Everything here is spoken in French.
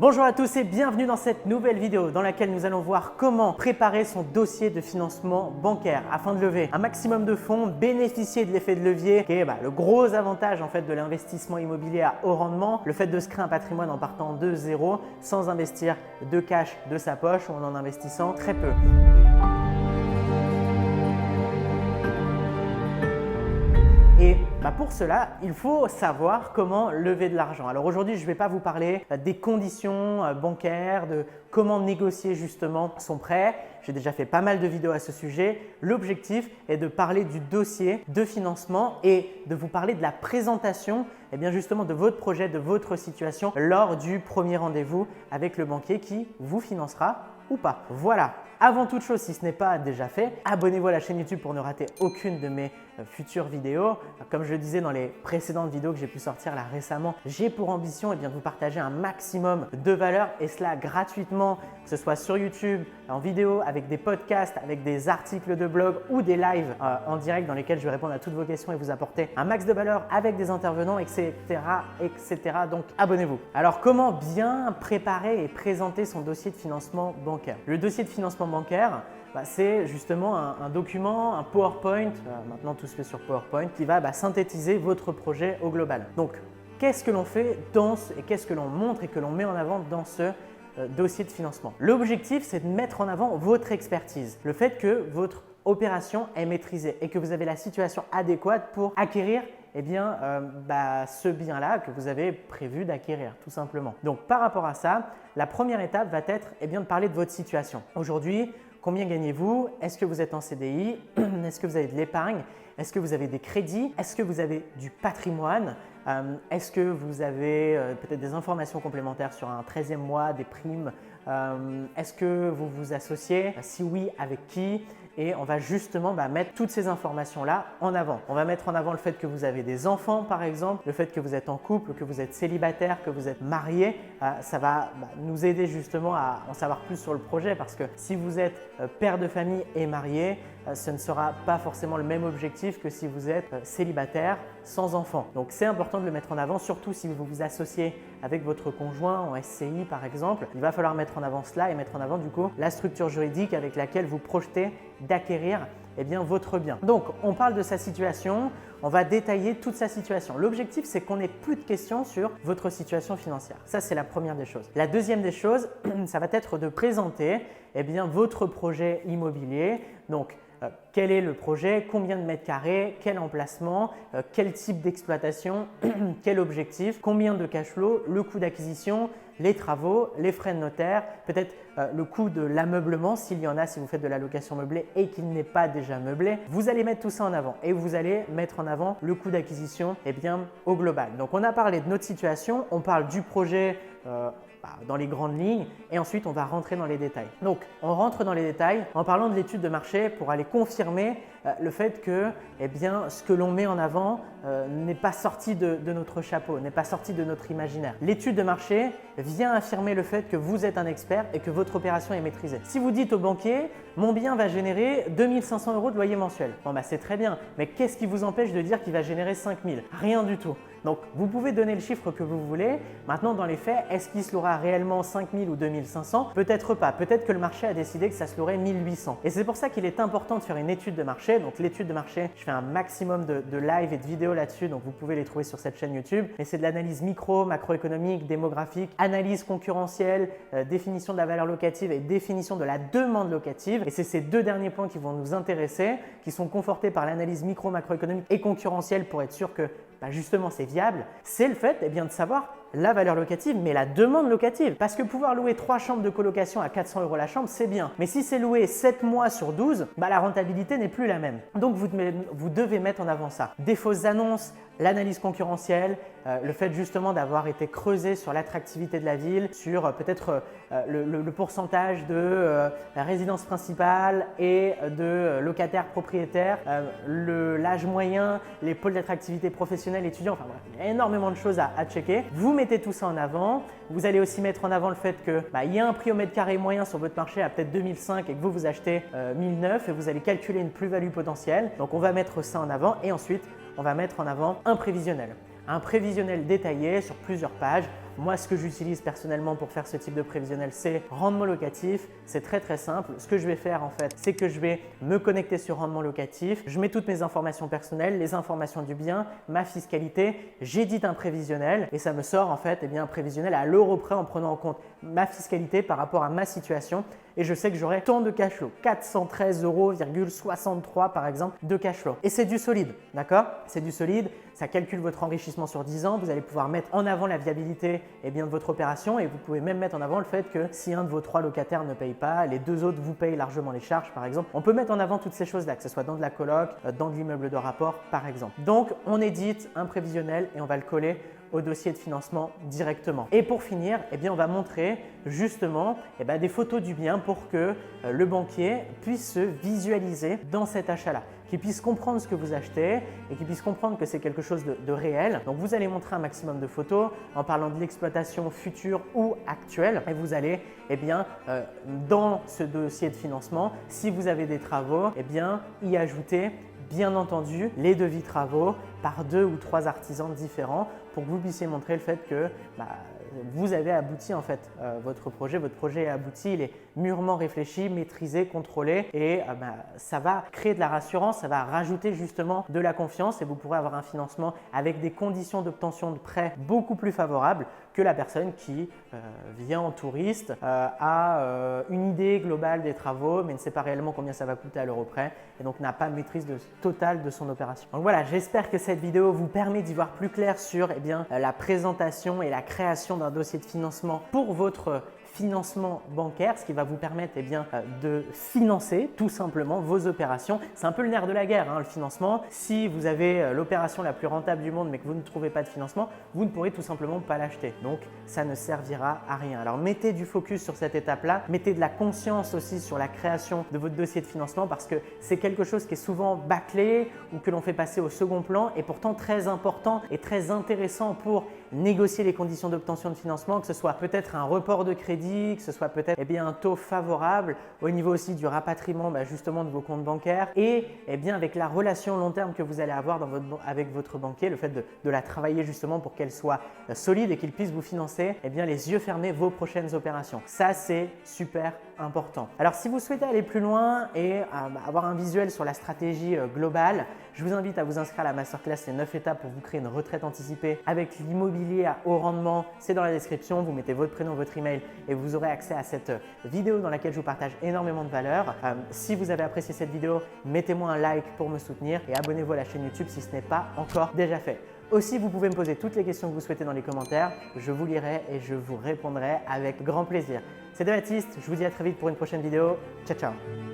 Bonjour à tous et bienvenue dans cette nouvelle vidéo dans laquelle nous allons voir comment préparer son dossier de financement bancaire afin de lever un maximum de fonds, bénéficier de l'effet de levier qui est le gros avantage en fait de l'investissement immobilier à haut rendement, le fait de se créer un patrimoine en partant de zéro sans investir de cash de sa poche ou en investissant très peu. Et pour cela, il faut savoir comment lever de l'argent. Alors aujourd'hui, je ne vais pas vous parler des conditions bancaires, de comment négocier justement son prêt. J'ai déjà fait pas mal de vidéos à ce sujet. L'objectif est de parler du dossier de financement et de vous parler de la présentation justement de votre projet, de votre situation lors du premier rendez-vous avec le banquier qui vous financera ou pas. Voilà. Avant toute chose, si ce n'est pas déjà fait, abonnez-vous à la chaîne YouTube pour ne rater aucune de mes futures vidéos. Comme je le disais dans les précédentes vidéos que j'ai pu sortir là récemment, j'ai pour ambition de vous partager un maximum de valeur et cela gratuitement, que ce soit sur YouTube, en vidéo, avec des podcasts, avec des articles de blog ou des lives en direct dans lesquels je vais répondre à toutes vos questions et vous apporter un max de valeur avec des intervenants, etc. Donc abonnez-vous. Alors comment bien préparer et présenter son dossier de financement bancaire? Le dossier de financement bancaire, c'est justement un document, un PowerPoint, maintenant tout se fait sur PowerPoint, qui va synthétiser votre projet au global. Donc, qu'est-ce que l'on fait et qu'est-ce que l'on montre et que l'on met en avant dans ce dossier de financement? L'objectif, c'est de mettre en avant votre expertise, le fait que votre opération est maîtrisée et que vous avez la situation adéquate pour acquérir ce bien-là que vous avez prévu d'acquérir, tout simplement. Donc, par rapport à ça, la première étape va être de parler de votre situation. Aujourd'hui, combien gagnez-vous? Est-ce que vous êtes en CDI? Est-ce que vous avez de l'épargne? Est-ce que vous avez des crédits? Est-ce que vous avez du patrimoine? Est-ce que vous avez peut-être des informations complémentaires sur un 13e mois, des primes? Est-ce que vous vous associez? Si oui, avec qui? Et on va justement mettre toutes ces informations-là en avant. On va mettre en avant le fait que vous avez des enfants par exemple, le fait que vous êtes en couple, que vous êtes célibataire, que vous êtes marié. Ça va nous aider justement à en savoir plus sur le projet parce que si vous êtes père de famille et marié, ce ne sera pas forcément le même objectif que si vous êtes célibataire sans enfant. Donc c'est important de le mettre en avant, surtout si vous vous associez avec votre conjoint en SCI par exemple. Il va falloir mettre en avant cela et mettre en avant du coup la structure juridique avec laquelle vous projetez d'acquérir votre bien. Donc on parle de sa situation, on va détailler toute sa situation. L'objectif c'est qu'on n'ait plus de questions sur votre situation financière. Ça c'est la première des choses. La deuxième des choses, ça va être de présenter votre projet immobilier. Donc quel est le projet, combien de mètres carrés, quel emplacement, quel type d'exploitation, quel objectif, combien de cash flow, le coût d'acquisition, les travaux, les frais de notaire, peut-être le coût de l'ameublement s'il y en a si vous faites de la location meublée et qu'il n'est pas déjà meublé. Vous allez mettre tout ça en avant et vous allez mettre en avant le coût d'acquisition au global. Donc on a parlé de notre situation, on parle du projet dans les grandes lignes et ensuite on va rentrer dans les détails. Donc on rentre dans les détails en parlant de l'étude de marché pour aller confirmer le fait que ce que l'on met en avant n'est pas sorti de notre chapeau, n'est pas sorti de notre imaginaire. L'étude de marché vient affirmer le fait que vous êtes un expert et que votre opération est maîtrisée. Si vous dites au banquier « mon bien va générer 2500 € de loyer mensuel », c'est très bien, mais qu'est-ce qui vous empêche de dire qu'il va générer 5000? Rien du tout. Donc, vous pouvez donner le chiffre que vous voulez. Maintenant, dans les faits, est-ce qu'il se louera réellement 5000 ou 2500? Peut-être pas. Peut-être que le marché a décidé que ça se louerait 1800. Et c'est pour ça qu'il est important de faire une étude de marché. Donc, l'étude de marché, je fais un maximum de live et de vidéos là-dessus. Donc, vous pouvez les trouver sur cette chaîne YouTube. Et c'est de l'analyse micro, macroéconomique, démographique, analyse concurrentielle, définition de la valeur locative et définition de la demande locative. Et c'est ces deux derniers points qui vont nous intéresser, qui sont confortés par l'analyse micro, macroéconomique et concurrentielle pour être sûr que justement c'est viable, c'est le fait de savoir la valeur locative, mais la demande locative. Parce que pouvoir louer 3 chambres de colocation à 400 € la chambre, c'est bien. Mais si c'est loué 7 mois sur 12, la rentabilité n'est plus la même. Donc vous devez mettre en avant ça. Des fausses annonces, l'analyse concurrentielle, le fait justement d'avoir été creusé sur l'attractivité de la ville, sur peut-être le pourcentage de résidence principale et de locataires propriétaires, l'âge moyen, les pôles d'attractivité professionnelle, étudiants, enfin bref, il y a énormément de choses à checker. Vous mettez tout ça en avant. Vous allez aussi mettre en avant le fait qu'il y a un prix au mètre carré moyen sur votre marché à peut-être 2005 et que vous achetez 1009 et vous allez calculer une plus-value potentielle. Donc on va mettre ça en avant et ensuite on va mettre en avant un prévisionnel. Un prévisionnel détaillé sur plusieurs pages moi, ce que j'utilise personnellement pour faire ce type de prévisionnel, c'est Rendement Locatif. C'est très très simple. Ce que je vais faire en fait, c'est que je vais me connecter sur Rendement Locatif. Je mets toutes mes informations personnelles, les informations du bien, ma fiscalité. J'édite un prévisionnel et ça me sort en fait un prévisionnel à l'euro près en prenant en compte ma fiscalité par rapport à ma situation. Et je sais que j'aurai tant de cash flow, 413,63 € par exemple de cash flow. Et c'est du solide, d'accord? C'est du solide, ça calcule votre enrichissement sur 10 ans. Vous allez pouvoir mettre en avant la viabilité de votre opération et vous pouvez même mettre en avant le fait que si un de vos 3 locataires ne paye pas, les 2 autres vous payent largement les charges par exemple. On peut mettre en avant toutes ces choses-là, que ce soit dans de la coloc, dans de l'immeuble de rapport par exemple. Donc, on édite un prévisionnel et on va le coller au dossier de financement directement. Et pour finir, on va montrer justement des photos du bien pour que le banquier puisse se visualiser dans cet achat-là, qu'il puisse comprendre ce que vous achetez et qu'il puisse comprendre que c'est quelque chose de réel. Donc, vous allez montrer un maximum de photos en parlant de l'exploitation future ou actuelle et vous allez dans ce dossier de financement, si vous avez des travaux, y ajouter bien entendu les devis travaux par 2 ou 3 artisans différents pour que vous puissiez montrer le fait que vous avez abouti en fait votre projet est abouti, il est mûrement réfléchi, maîtrisé, contrôlé et ça va créer de la rassurance, ça va rajouter justement de la confiance et vous pourrez avoir un financement avec des conditions d'obtention de prêt beaucoup plus favorables que la personne qui vient en touriste, a une idée globale des travaux mais ne sait pas réellement combien ça va coûter à l'euro près et donc n'a pas maîtrise totale de son opération. Donc voilà, j'espère que cette vidéo vous permet d'y voir plus clair sur la présentation et la création d'un dossier de financement pour votre financement bancaire, ce qui va vous permettre de financer tout simplement vos opérations. C'est un peu le nerf de la guerre, le financement. Si vous avez l'opération la plus rentable du monde mais que vous ne trouvez pas de financement, vous ne pourrez tout simplement pas l'acheter. Donc, ça ne servira à rien. Alors, mettez du focus sur cette étape-là. Mettez de la conscience aussi sur la création de votre dossier de financement parce que c'est quelque chose qui est souvent bâclé ou que l'on fait passer au second plan et pourtant très important et très intéressant pour négocier les conditions d'obtention de financement, que ce soit peut-être un report de crédit, que ce soit peut-être un taux favorable au niveau aussi du rapatriement justement de vos comptes bancaires et avec la relation long terme que vous allez avoir avec votre banquier, le fait de la travailler justement pour qu'elle soit solide et qu'il puisse vous financer les yeux fermés vos prochaines opérations. Ça, c'est super important. Alors, si vous souhaitez aller plus loin et avoir un visuel sur la stratégie globale, je vous invite à vous inscrire à la masterclass les 9 étapes pour vous créer une retraite anticipée avec l'immobilier à haut rendement. C'est dans la description, vous mettez votre prénom, votre email et vous aurez accès à cette vidéo dans laquelle je vous partage énormément de valeur. Si vous avez apprécié cette vidéo, mettez-moi un like pour me soutenir et abonnez-vous à la chaîne YouTube si ce n'est pas encore déjà fait. Aussi, vous pouvez me poser toutes les questions que vous souhaitez dans les commentaires. Je vous lirai et je vous répondrai avec grand plaisir. C'était Baptiste, je vous dis à très vite pour une prochaine vidéo. Ciao, ciao!